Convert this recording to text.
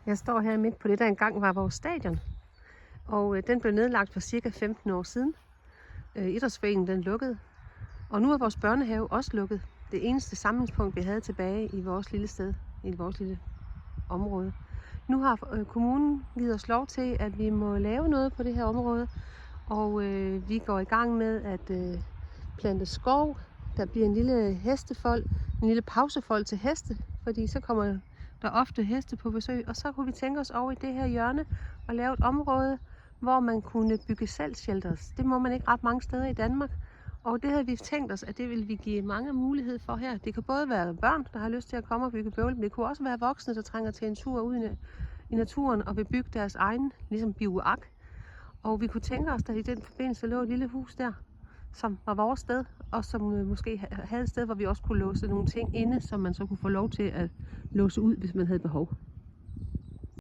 Jeg står her midt på det, der engang var vores stadion. Og den blev nedlagt for cirka 15 år siden. Idrætsforeningen den lukkede. Og nu er vores børnehave også lukket. Det eneste samlingspunkt, vi havde tilbage i vores lille sted, i vores lille område. Nu har kommunen givet os lov til, at vi må lave noget på det her område. Og vi går i gang med at plante skov. Der bliver en lille hestefold, en lille pausefold til heste, fordi så kommer der ofte heste på besøg. Og så kunne vi tænke os over i det her hjørne og lave et område, hvor man kunne bygge salgshelters. Det må man ikke ret mange steder i Danmark. Og det havde vi tænkt os, at det ville vi give mange mulighed for her. Det kan både være børn, der har lyst til at komme og bygge bøvl, men det kunne også være voksne, der trænger til en tur ud i naturen og vil bygge deres egen, ligesom bivuak. Og vi kunne tænke os, at i den forbindelse lå et lille hus der, som var vores sted, og som måske havde et sted, hvor vi også kunne låse nogle ting inde, som man så kunne få lov til at låse ud, hvis man havde behov.